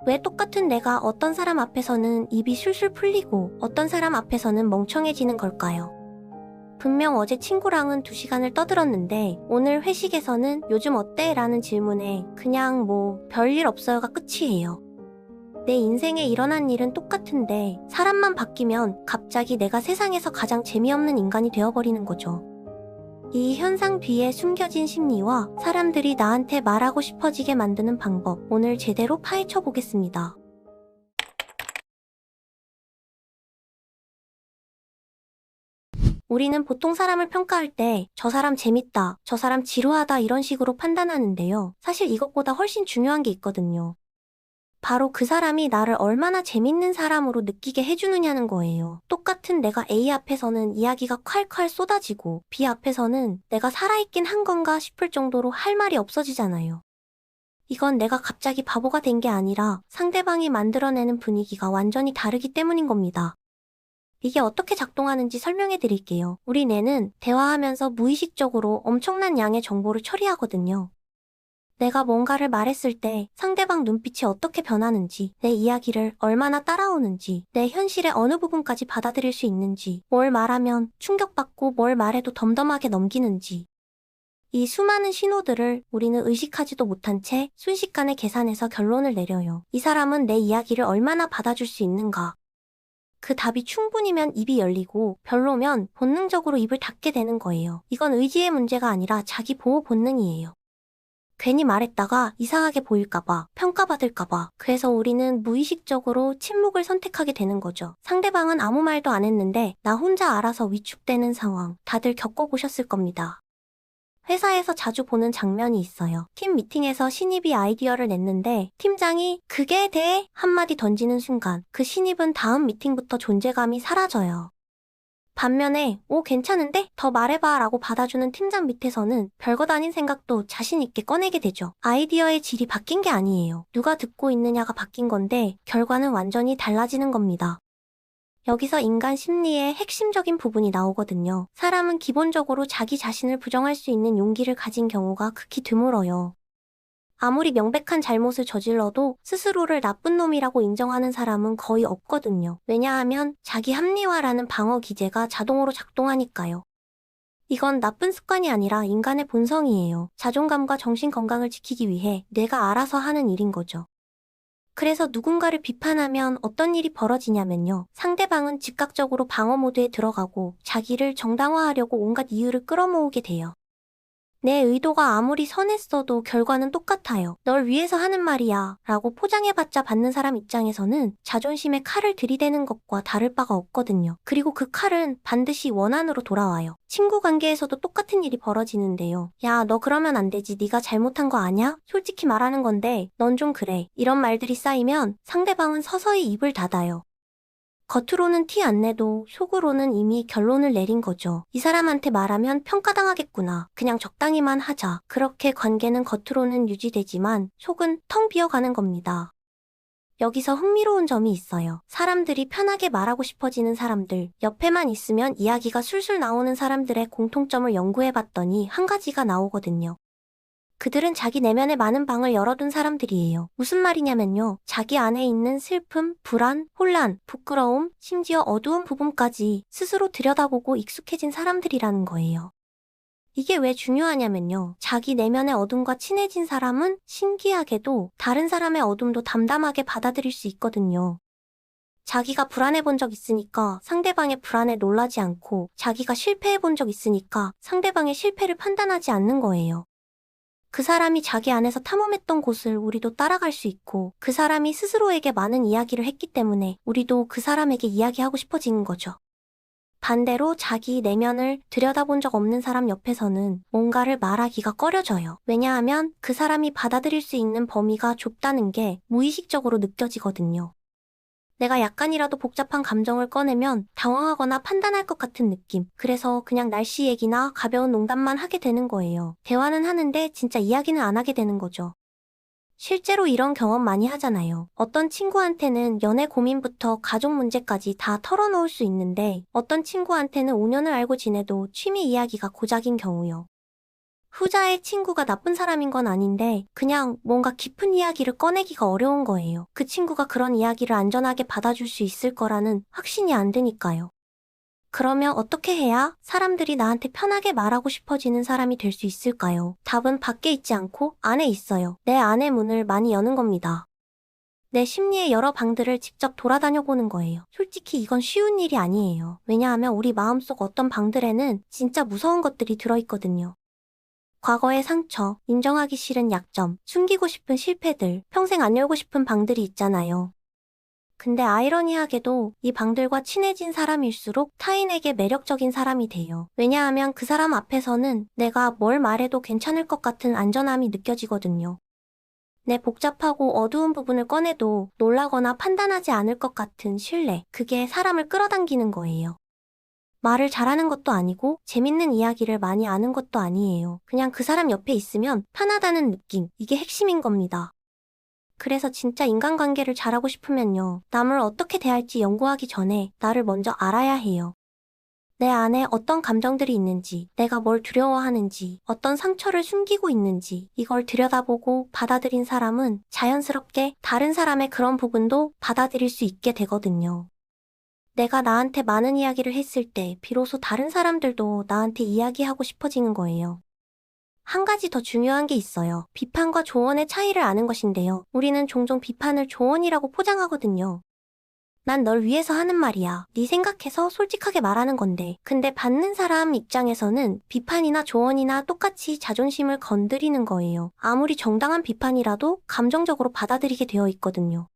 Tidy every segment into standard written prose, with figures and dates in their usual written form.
왜 똑같은 내가 어떤 사람 앞에서는 입이 술술 풀리고 어떤 사람 앞에서는 멍청해지는 걸까요? 분명 어제 친구랑은 2시간을 떠들었는데 오늘 회식에서는 요즘 어때? 라는 질문에 그냥 뭐 별일 없어요가 끝이에요. 내 인생에 일어난 일은 똑같은데 사람만 바뀌면 갑자기 내가 세상에서 가장 재미없는 인간이 되어버리는 거죠. 이 현상 뒤에 숨겨진 심리와 사람들이 나한테 말하고 싶어지게 만드는 방법, 오늘 제대로 파헤쳐 보겠습니다. 우리는 보통 사람을 평가할 때 저 사람 재밌다, 저 사람 지루하다 이런 식으로 판단하는데요. 사실 이것보다 훨씬 중요한 게 있거든요. 바로 그 사람이 나를 얼마나 재밌는 사람으로 느끼게 해주느냐는 거예요. 똑같은 내가 A 앞에서는 이야기가 콸콸 쏟아지고 B 앞에서는 내가 살아있긴 한 건가 싶을 정도로 할 말이 없어지잖아요. 이건 내가 갑자기 바보가 된 게 아니라 상대방이 만들어내는 분위기가 완전히 다르기 때문인 겁니다. 이게 어떻게 작동하는지 설명해 드릴게요. 우리 뇌는 대화하면서 무의식적으로 엄청난 양의 정보를 처리하거든요. 내가 뭔가를 말했을 때 상대방 눈빛이 어떻게 변하는지, 내 이야기를 얼마나 따라오는지, 내 현실의 어느 부분까지 받아들일 수 있는지, 뭘 말하면 충격받고 뭘 말해도 덤덤하게 넘기는지. 이 수많은 신호들을 우리는 의식하지도 못한 채 순식간에 계산해서 결론을 내려요. 이 사람은 내 이야기를 얼마나 받아줄 수 있는가. 그 답이 충분이면 입이 열리고 별로면 본능적으로 입을 닫게 되는 거예요. 이건 의지의 문제가 아니라 자기 보호 본능이에요. 괜히 말했다가 이상하게 보일까봐, 평가받을까봐. 그래서 우리는 무의식적으로 침묵을 선택하게 되는 거죠. 상대방은 아무 말도 안 했는데 나 혼자 알아서 위축되는 상황, 다들 겪어보셨을 겁니다. 회사에서 자주 보는 장면이 있어요. 팀 미팅에서 신입이 아이디어를 냈는데 팀장이 그게 돼? 한마디 던지는 순간 그 신입은 다음 미팅부터 존재감이 사라져요. 반면에 오 괜찮은데? 더 말해봐 라고 받아주는 팀장 밑에서는 별것 아닌 생각도 자신 있게 꺼내게 되죠. 아이디어의 질이 바뀐 게 아니에요. 누가 듣고 있느냐가 바뀐 건데 결과는 완전히 달라지는 겁니다. 여기서 인간 심리의 핵심적인 부분이 나오거든요. 사람은 기본적으로 자기 자신을 부정할 수 있는 용기를 가진 경우가 극히 드물어요. 아무리 명백한 잘못을 저질러도 스스로를 나쁜 놈이라고 인정하는 사람은 거의 없거든요. 왜냐하면 자기 합리화라는 방어 기제가 자동으로 작동하니까요. 이건 나쁜 습관이 아니라 인간의 본성이에요. 자존감과 정신 건강을 지키기 위해 뇌가 알아서 하는 일인 거죠. 그래서 누군가를 비판하면 어떤 일이 벌어지냐면요. 상대방은 즉각적으로 방어 모드에 들어가고 자기를 정당화하려고 온갖 이유를 끌어모으게 돼요. 내 의도가 아무리 선했어도 결과는 똑같아요. 널 위해서 하는 말이야 라고 포장해봤자 받는 사람 입장에서는 자존심에 칼을 들이대는 것과 다를 바가 없거든요. 그리고 그 칼은 반드시 원한으로 돌아와요. 친구 관계에서도 똑같은 일이 벌어지는데요. 야, 너 그러면 안 되지. 네가 잘못한 거 아냐? 솔직히 말하는 건데 넌 좀 그래. 이런 말들이 쌓이면 상대방은 서서히 입을 닫아요. 겉으로는 티 안 내도 속으로는 이미 결론을 내린 거죠. 이 사람한테 말하면 평가당하겠구나. 그냥 적당히만 하자. 그렇게 관계는 겉으로는 유지되지만 속은 텅 비어가는 겁니다. 여기서 흥미로운 점이 있어요. 사람들이 편하게 말하고 싶어지는 사람들, 옆에만 있으면 이야기가 술술 나오는 사람들의 공통점을 연구해봤더니 한 가지가 나오거든요. 그들은 자기 내면에 많은 방을 열어둔 사람들이에요. 무슨 말이냐면요. 자기 안에 있는 슬픔, 불안, 혼란, 부끄러움, 심지어 어두운 부분까지 스스로 들여다보고 익숙해진 사람들이라는 거예요. 이게 왜 중요하냐면요. 자기 내면의 어둠과 친해진 사람은 신기하게도 다른 사람의 어둠도 담담하게 받아들일 수 있거든요. 자기가 불안해 본 적 있으니까 상대방의 불안에 놀라지 않고 자기가 실패해 본 적 있으니까 상대방의 실패를 판단하지 않는 거예요. 그 사람이 자기 안에서 탐험했던 곳을 우리도 따라갈 수 있고 그 사람이 스스로에게 많은 이야기를 했기 때문에 우리도 그 사람에게 이야기하고 싶어지는 거죠. 반대로 자기 내면을 들여다본 적 없는 사람 옆에서는 뭔가를 말하기가 꺼려져요. 왜냐하면 그 사람이 받아들일 수 있는 범위가 좁다는 게 무의식적으로 느껴지거든요. 내가 약간이라도 복잡한 감정을 꺼내면 당황하거나 판단할 것 같은 느낌. 그래서 그냥 날씨 얘기나 가벼운 농담만 하게 되는 거예요. 대화는 하는데 진짜 이야기는 안 하게 되는 거죠. 실제로 이런 경험 많이 하잖아요. 어떤 친구한테는 연애 고민부터 가족 문제까지 다 털어놓을 수 있는데 어떤 친구한테는 5년을 알고 지내도 취미 이야기가 고작인 경우요. 후자의 친구가 나쁜 사람인 건 아닌데 그냥 뭔가 깊은 이야기를 꺼내기가 어려운 거예요. 그 친구가 그런 이야기를 안전하게 받아줄 수 있을 거라는 확신이 안 드니까요. 그러면 어떻게 해야 사람들이 나한테 편하게 말하고 싶어지는 사람이 될 수 있을까요? 답은 밖에 있지 않고 안에 있어요. 내 안의 문을 많이 여는 겁니다. 내 심리의 여러 방들을 직접 돌아다녀 보는 거예요. 솔직히 이건 쉬운 일이 아니에요. 왜냐하면 우리 마음속 어떤 방들에는 진짜 무서운 것들이 들어있거든요. 과거의 상처, 인정하기 싫은 약점, 숨기고 싶은 실패들, 평생 안 열고 싶은 방들이 있잖아요. 근데 아이러니하게도 이 방들과 친해진 사람일수록 타인에게 매력적인 사람이 돼요. 왜냐하면 그 사람 앞에서는 내가 뭘 말해도 괜찮을 것 같은 안전함이 느껴지거든요. 내 복잡하고 어두운 부분을 꺼내도 놀라거나 판단하지 않을 것 같은 신뢰, 그게 사람을 끌어당기는 거예요. 말을 잘하는 것도 아니고 재밌는 이야기를 많이 아는 것도 아니에요. 그냥 그 사람 옆에 있으면 편하다는 느낌, 이게 핵심인 겁니다. 그래서 진짜 인간관계를 잘하고 싶으면요. 남을 어떻게 대할지 연구하기 전에 나를 먼저 알아야 해요. 내 안에 어떤 감정들이 있는지, 내가 뭘 두려워하는지, 어떤 상처를 숨기고 있는지, 이걸 들여다보고 받아들인 사람은 자연스럽게 다른 사람의 그런 부분도 받아들일 수 있게 되거든요. 내가 나한테 많은 이야기를 했을 때 비로소 다른 사람들도 나한테 이야기하고 싶어지는 거예요. 한 가지 더 중요한 게 있어요. 비판과 조언의 차이를 아는 것인데요. 우리는 종종 비판을 조언이라고 포장하거든요. 난 널 위해서 하는 말이야. 네 생각해서 솔직하게 말하는 건데. 근데 받는 사람 입장에서는 비판이나 조언이나 똑같이 자존심을 건드리는 거예요. 아무리 정당한 비판이라도 감정적으로 받아들이게 되어 있거든요.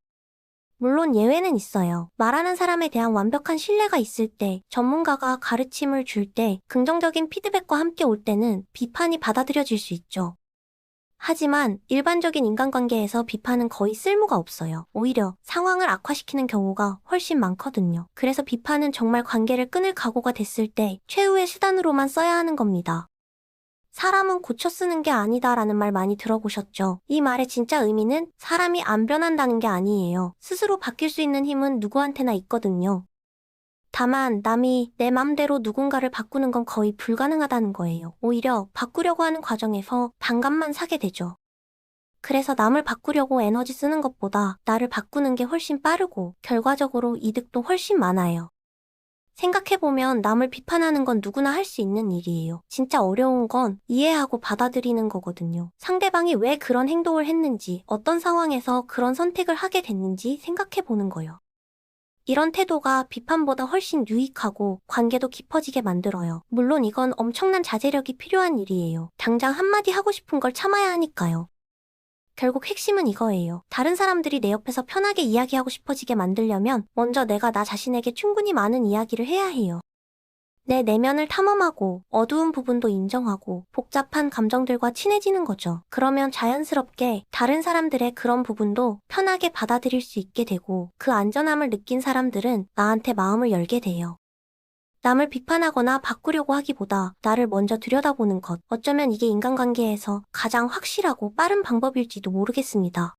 물론 예외는 있어요. 말하는 사람에 대한 완벽한 신뢰가 있을 때, 전문가가 가르침을 줄 때, 긍정적인 피드백과 함께 올 때는 비판이 받아들여질 수 있죠. 하지만 일반적인 인간관계에서 비판은 거의 쓸모가 없어요. 오히려 상황을 악화시키는 경우가 훨씬 많거든요. 그래서 비판은 정말 관계를 끊을 각오가 됐을 때 최후의 수단으로만 써야 하는 겁니다. 사람은 고쳐 쓰는 게 아니다라는 말 많이 들어보셨죠? 이 말의 진짜 의미는 사람이 안 변한다는 게 아니에요. 스스로 바뀔 수 있는 힘은 누구한테나 있거든요. 다만 남이 내 맘대로 누군가를 바꾸는 건 거의 불가능하다는 거예요. 오히려 바꾸려고 하는 과정에서 반감만 사게 되죠. 그래서 남을 바꾸려고 에너지 쓰는 것보다 나를 바꾸는 게 훨씬 빠르고 결과적으로 이득도 훨씬 많아요. 생각해보면 남을 비판하는 건 누구나 할 수 있는 일이에요. 진짜 어려운 건 이해하고 받아들이는 거거든요. 상대방이 왜 그런 행동을 했는지, 어떤 상황에서 그런 선택을 하게 됐는지 생각해보는 거예요. 이런 태도가 비판보다 훨씬 유익하고 관계도 깊어지게 만들어요. 물론 이건 엄청난 자제력이 필요한 일이에요. 당장 한마디 하고 싶은 걸 참아야 하니까요. 결국 핵심은 이거예요. 다른 사람들이 내 옆에서 편하게 이야기하고 싶어지게 만들려면 먼저 내가 나 자신에게 충분히 많은 이야기를 해야 해요. 내 내면을 탐험하고 어두운 부분도 인정하고 복잡한 감정들과 친해지는 거죠. 그러면 자연스럽게 다른 사람들의 그런 부분도 편하게 받아들일 수 있게 되고 그 안전함을 느낀 사람들은 나한테 마음을 열게 돼요. 남을 비판하거나 바꾸려고 하기보다 나를 먼저 들여다보는 것. 어쩌면 이게 인간관계에서 가장 확실하고 빠른 방법일지도 모르겠습니다.